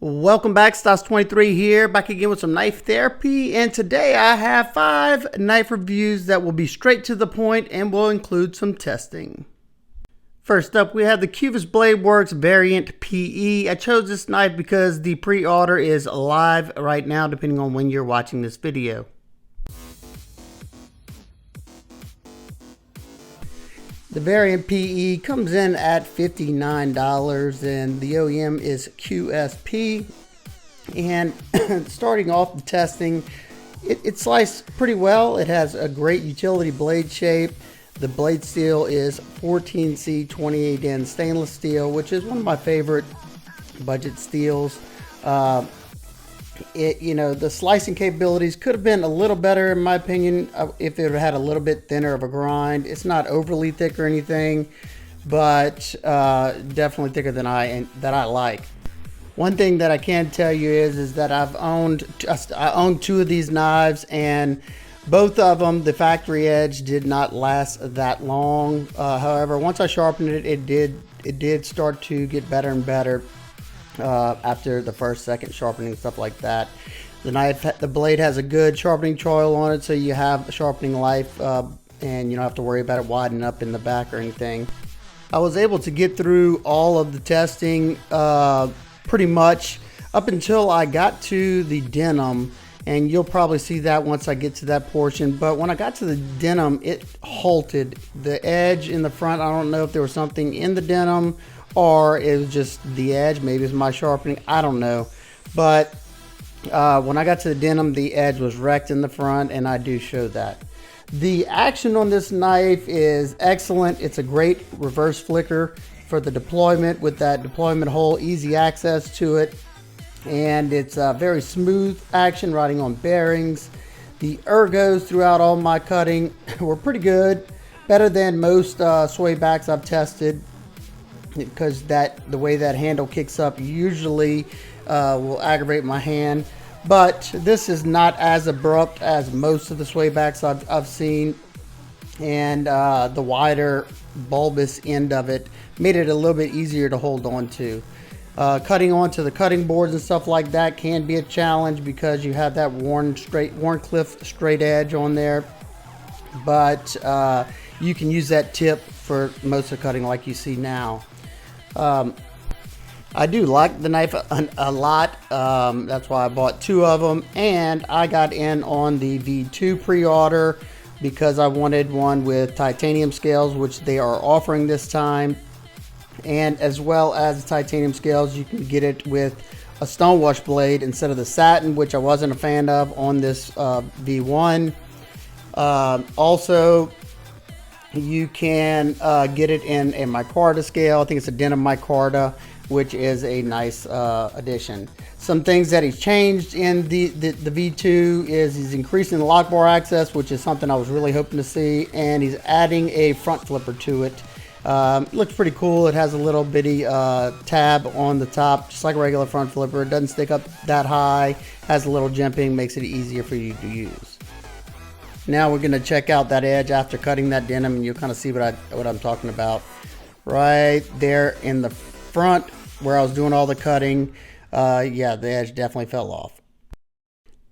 Welcome back, Stas23 here, back again with some knife therapy, and today I have 5 knife reviews that will be straight to the point and will include some testing. First up, we have the QVIST Bladeworks Variant PE. I chose this knife because the pre-order is live right now, depending on when you're watching this video. The Variant PE comes in at $59 and the OEM is QSP. And starting off the testing, it sliced pretty well. It has a great utility blade shape. The blade steel is 14C 28N stainless steel, which is one of my favorite budget steels. The slicing capabilities could have been a little better in my opinion if it had a little bit thinner of a grind. It's not overly thick or anything, but definitely thicker than I like. One thing that I can tell you is that I own 2 of these knives, and both of them, the factory edge did not last that long. However, once I sharpened it, it did start to get better and better. After the first, second sharpening, stuff like that. The blade has a good sharpening choil on it, so you have sharpening life, and you don't have to worry about it widening up in the back or anything. I was able to get through all of the testing pretty much up until I got to the denim, and you'll probably see that once I get to that portion. But when I got to the denim, it halted. The edge in the front, I don't know if there was something in the denim or it was just the edge. Maybe it's my sharpening, I don't know. But when I got to the denim, the edge was wrecked in the front, and I do show that. The action on this knife is excellent. It's a great reverse flicker for the deployment with that deployment hole, easy access to it, and it's a very smooth action riding on bearings. The ergos throughout all my cutting were pretty good, better than most Swaybacks I've tested, because the way that handle kicks up usually will aggravate my hand. But this is not as abrupt as most of the Swaybacks I've seen, and the wider bulbous end of it made it a little bit easier to hold on to. Cutting onto the cutting boards and stuff like that can be a challenge because you have that Wharncliffe straight edge on there, but you can use that tip for most of the cutting like you see now. I do like the knife a lot. That's why I bought 2 of them, and I got in on the V2 pre-order because I wanted one with titanium scales, which they are offering this time. And as well as the titanium scales, you can get it with a stonewash blade instead of the satin, which I wasn't a fan of on this V1. Also, you can get it in a micarta scale. I think it's a denim micarta, which is a nice addition. Some things that he's changed in the V2 is he's increasing the lock bar access, which is something I was really hoping to see, and he's adding a front flipper to it. Looks pretty cool. It has a little bitty tab on the top, just like a regular front flipper. It doesn't stick up that high, has a little jimping, makes it easier for you to use. Now we're going to check out that edge after cutting that denim, and you'll kind of see what I'm talking about. Right there in the front where I was doing all the cutting, yeah, the edge definitely fell off.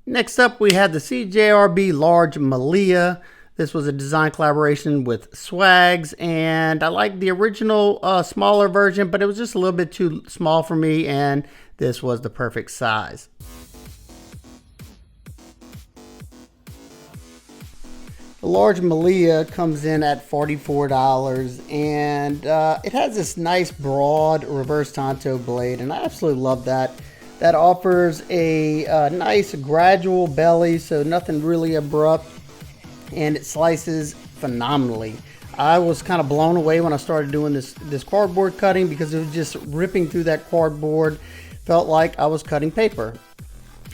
Next up, we had the CJRB Large Maileah. This was a design collaboration with Swags, and I like the original smaller version, but it was just a little bit too small for me, and this was the perfect size. The Large Maileah comes in at $44, and it has this nice broad reverse tanto blade, and I absolutely love that. That offers a nice gradual belly, so nothing really abrupt, and it slices phenomenally. I was kind of blown away when I started doing this cardboard cutting because it was just ripping through that cardboard. Felt like I was cutting paper.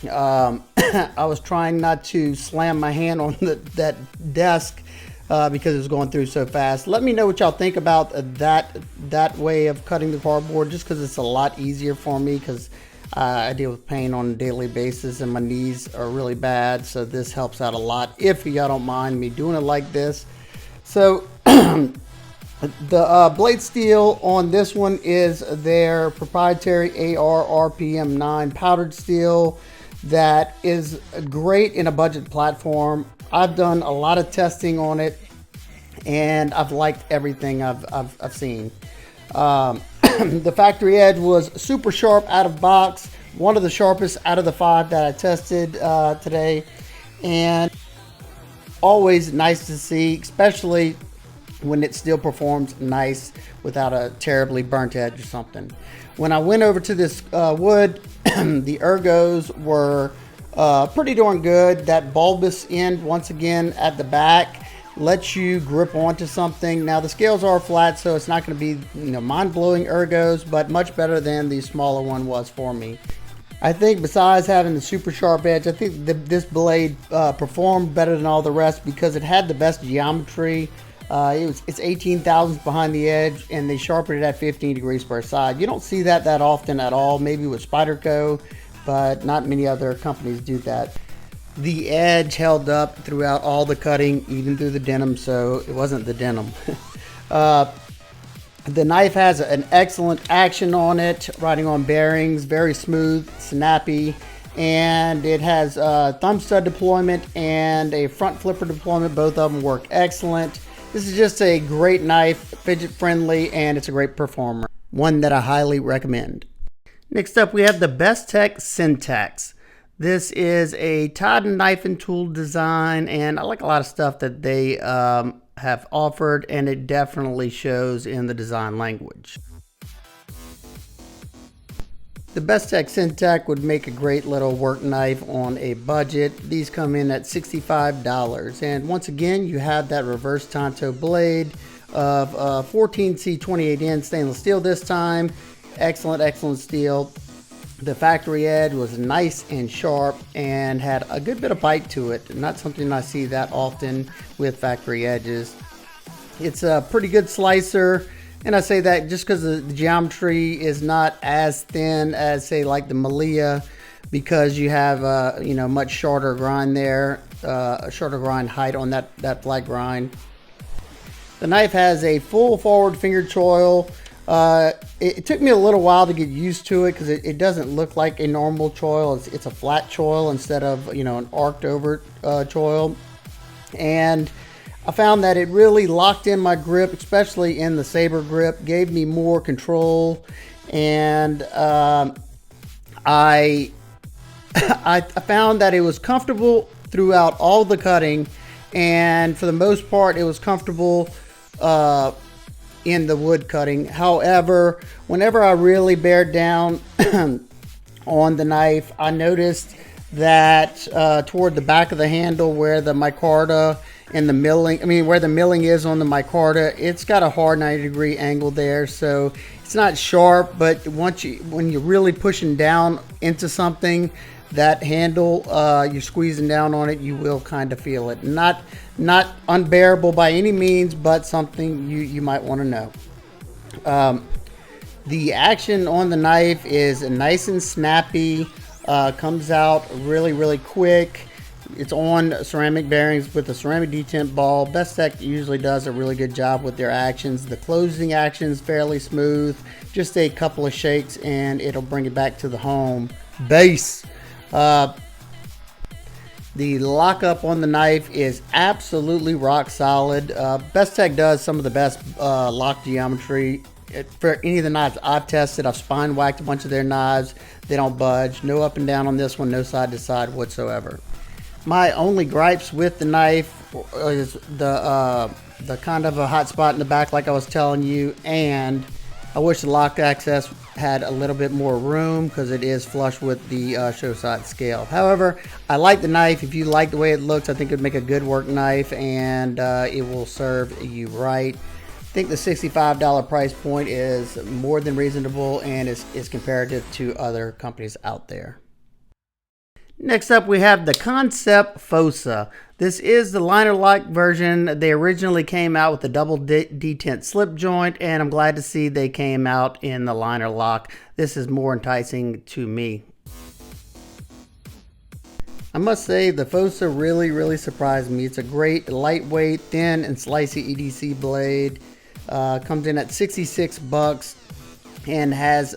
I was trying not to slam my hand on that desk because it was going through so fast. Let me know what y'all think about that way of cutting the cardboard, just because it's a lot easier for me, because I deal with pain on a daily basis and my knees are really bad, so this helps out a lot if y'all don't mind me doing it like this. So The blade steel on this one is their proprietary AR RPM9 powdered steel that is great in a budget platform. I've done a lot of testing on it and I've liked everything I've seen. The factory edge was super sharp out of box, one of the sharpest out of the 5 that I tested today, and always nice to see, especially when it still performs nice without a terribly burnt edge or something. When I went over to this wood, the ergos were pretty darn good. That bulbous end, once again, at the back lets you grip onto something. Now the scales are flat, so it's not going to be, mind-blowing ergos, but much better than the smaller one was for me. I think besides having the super sharp edge, I think this blade performed better than all the rest because it had the best geometry. It's 18 thousandths behind the edge, and they sharpened it at 15 degrees per side. You don't see that often at all, maybe with Spyderco, but not many other companies do that. The edge held up throughout all the cutting, even through the denim, so it wasn't the denim. The knife has an excellent action on it, riding on bearings, very smooth, snappy, and it has thumb stud deployment and a front flipper deployment. Both of them work excellent. This is just a great knife, fidget friendly, and it's a great performer. One that I highly recommend. Next up, we have the BestECH Syntax. This is a Todd Knife and Tool design, and I like a lot of stuff that they have offered, and it definitely shows in the design language. The BestECH Syntak would make a great little work knife on a budget. These come in at $65. And once again, you have that reverse tanto blade of 14C28N stainless steel this time. Excellent steel. The factory edge was nice and sharp and had a good bit of bite to it. Not something I see that often with factory edges. It's a pretty good slicer. And I say that just because the geometry is not as thin as, say, like the Malaia, because you have much shorter grind there, a shorter grind height on that flat grind. The knife has a full forward finger choil. It took me a little while to get used to it because it doesn't look like a normal choil. It's a flat choil instead of an arced over choil, and I found that it really locked in my grip, especially in the saber grip, gave me more control, and I found that it was comfortable throughout all the cutting, and for the most part, it was comfortable in the wood cutting. However, whenever I really bared down on the knife, I noticed that toward the back of the handle where the micarta and the milling, where the milling is on the micarta, it's got a hard 90-degree angle there, so it's not sharp, but when you're really pushing down into something, that handle, you're squeezing down on it, you will kind of feel it. Not unbearable by any means, but something you might want to know. The action on the knife is nice and snappy, comes out really quick. It's on ceramic bearings with a ceramic detent ball. Bestech usually does a really good job with their actions. The closing action is fairly smooth. Just a couple of shakes and it'll bring it back to the home base. The lockup on the knife is absolutely rock solid. Bestech does some of the best lock geometry for any of the knives I've tested. I've spine whacked a bunch of their knives. They don't budge. No up and down on this one. No side to side whatsoever. My only gripes with the knife is the kind of a hot spot in the back, like I was telling you, and I wish the lock access had a little bit more room because it is flush with the show side scale. However, I like the knife. If you like the way it looks, I think it would make a good work knife, and it will serve you right. I think the $65 price point is more than reasonable and is comparative to other companies out there. Next up, we have the Kansept Foosa. This is the liner lock version. They originally came out with the double detent slip joint, and I'm glad to see they came out in the liner lock. This is more enticing to me. I must say the Fosa really surprised me. It's a great lightweight, thin and slicey EDC blade. Comes in at 66 bucks and has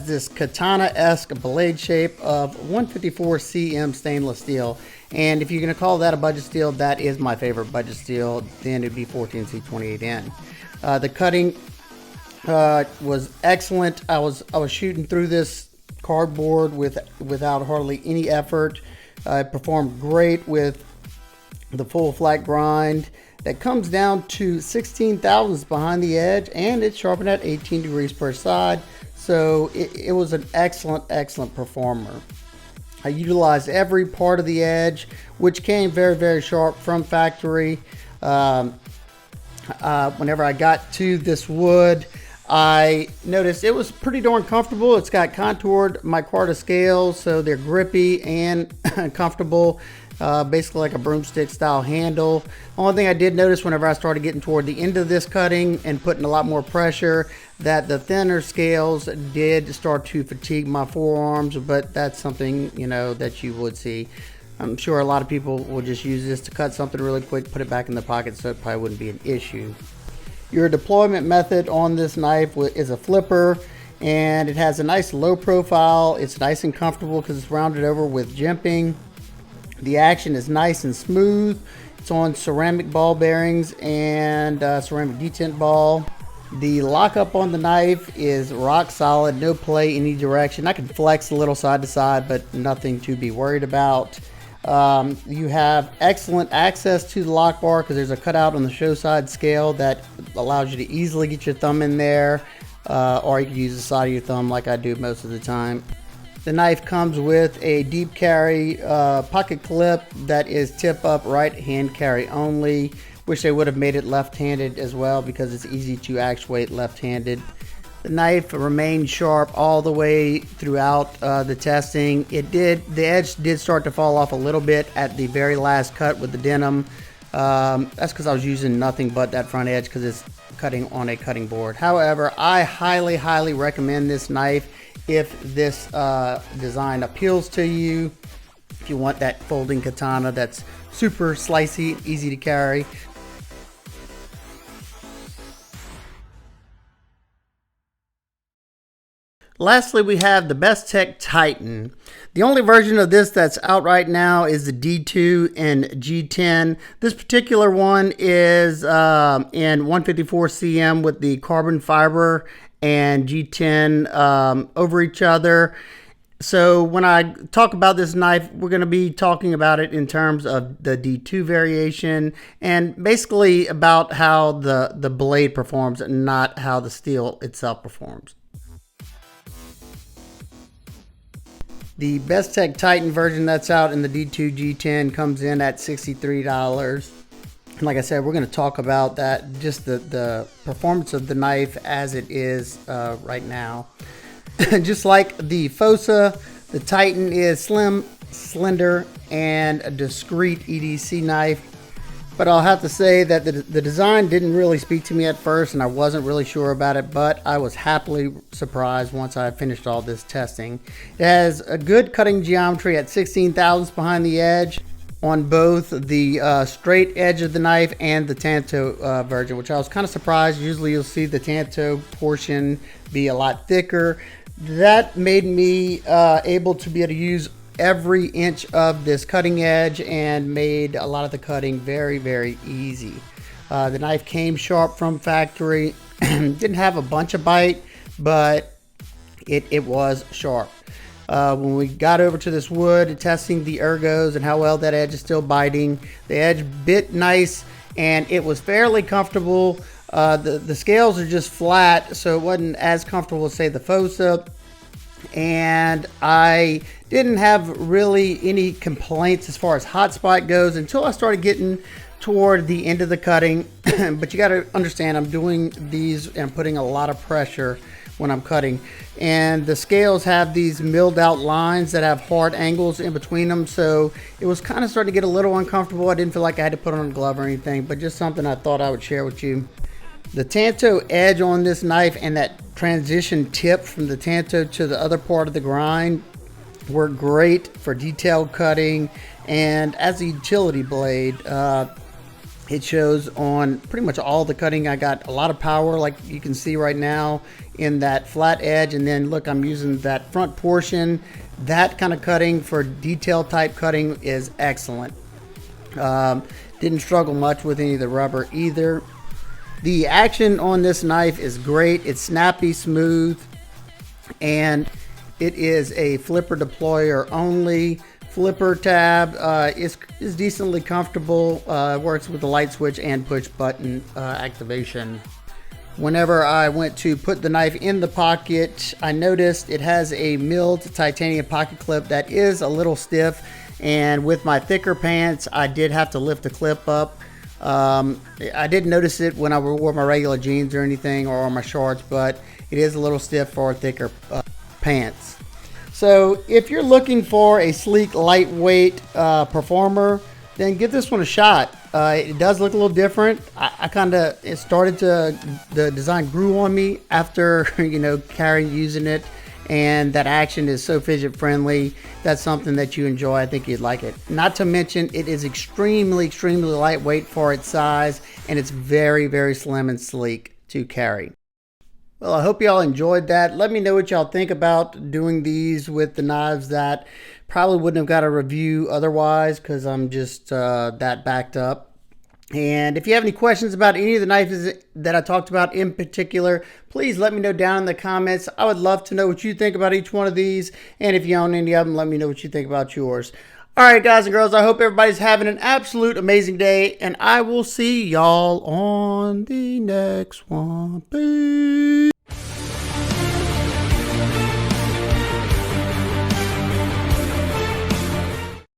this katana-esque blade shape of 154 cm stainless steel. And if you're going to call that a budget steel, that is my favorite budget steel. Then it'd be 14C28N. The cutting was excellent. I was shooting through this cardboard without hardly any effort. It performed great with the full flat grind that comes down to 16 thousandths behind the edge, and it's sharpened at 18 degrees per side. So it was an excellent performer. I utilized every part of the edge, which came very sharp from factory. Whenever I got to this wood, I noticed it was pretty darn comfortable. It's got contoured micarta scales, so they're grippy and comfortable. Basically like a broomstick style handle. Only thing I did notice whenever I started getting toward the end of this cutting and putting a lot more pressure, that the thinner scales did start to fatigue my forearms, but that's something, you know, that you would see. I'm sure a lot of people will just use this to cut something really quick, put it back in the pocket, so it probably wouldn't be an issue. Your deployment method on this knife is a flipper, and it has a nice low profile. It's nice and comfortable because it's rounded over with jimping. The action is nice and smooth. It's on ceramic ball bearings and ceramic detent ball. The lockup on the knife is rock solid, no play any direction. I can flex a little side to side, but nothing to be worried about. You have excellent access to the lock bar because there's a cutout on the show side scale that allows you to easily get your thumb in there, or you can use the side of your thumb like I do most of the time. The knife comes with a deep carry pocket clip that is tip up right hand carry only. Wish they would have made it left-handed as well because it's easy to actuate left-handed. The knife remained sharp all the way throughout the testing. The edge did start to fall off a little bit at the very last cut with the denim. That's because I was using nothing but that front edge because it's cutting on a cutting board. However, I highly recommend this knife if this design appeals to you. If you want that folding katana that's super slicey, easy to carry. Lastly, we have the Bestech Titan. The only version of this that's out right now is the D2 and G10. This particular one is in 154 cm with the carbon fiber and G10 over each other. So when I talk about this knife, we're going to be talking about it in terms of the D2 variation and basically about how the blade performs and not how the steel itself performs. The Bestech Titan version that's out in the D2 G10 comes in at $63. And like I said, we're going to talk about that, just the performance of the knife as it is right now. Just like the Fosa, the Titan is slim, slender, and a discreet EDC knife. But I'll have to say that the design didn't really speak to me at first, and I wasn't really sure about it, but I was happily surprised once I finished all this testing. It has a good cutting geometry at 16 thousandths behind the edge on both the straight edge of the knife and the Tanto version, which I was kind of surprised. Usually you'll see the Tanto portion be a lot thicker. That made me able to be able to use every inch of this cutting edge and made a lot of the cutting very easy. The knife came sharp from factory. Didn't have a bunch of bite, but it was sharp. When we got over to this wood, testing the ergos and how well that edge is still biting, the edge bit nice and it was fairly comfortable. The scales are just flat, so it wasn't as comfortable as say the Fosa. And I didn't have really any complaints as far as hot spot goes until I started getting toward the end of the cutting. But you got to understand, I'm doing these and putting a lot of pressure when I'm cutting, and the scales have these milled out lines that have hard angles in between them, so it was kind of starting to get a little uncomfortable. I didn't feel like I had to put on a glove or anything, but just something I thought I would share with you. The Tanto edge on this knife and that transition tip from the Tanto to the other part of the grind were great for detailed cutting, and as a utility blade, It shows on pretty much all the cutting. I got a lot of power, like you can see right now in that flat edge. And then look, I'm using that front portion. That kind of cutting for detail type cutting is excellent. Didn't struggle much with any of the rubber either. The action on this knife is great. It's snappy, smooth, and it is a flipper deployer only. Flipper tab is decently comfortable. Works with the light switch and push button activation. Whenever I went to put the knife in the pocket, I noticed it has a milled titanium pocket clip that is a little stiff, and with my thicker pants I did have to lift the clip up. I didn't notice it when I wore my regular jeans or anything, or my shorts, but it is a little stiff for thicker pants. So if you're looking for a sleek, lightweight performer, then give this one a shot. It does look a little different. The design grew on me after carrying, using it, and that action is so fidget friendly. That's something that you enjoy. I think you'd like it. Not to mention, it is extremely lightweight for its size, and it's very, very slim and sleek to carry. Well, I hope y'all enjoyed that. Let me know what y'all think about doing these with the knives that probably wouldn't have got a review otherwise, because I'm just that backed up. And if you have any questions about any of the knives that I talked about in particular, please let me know down in the comments. I would love to know what you think about each one of these. And if you own any of them, let me know what you think about yours. All right, guys and girls, I hope everybody's having an absolute amazing day, and I will see y'all on the next one. Peace.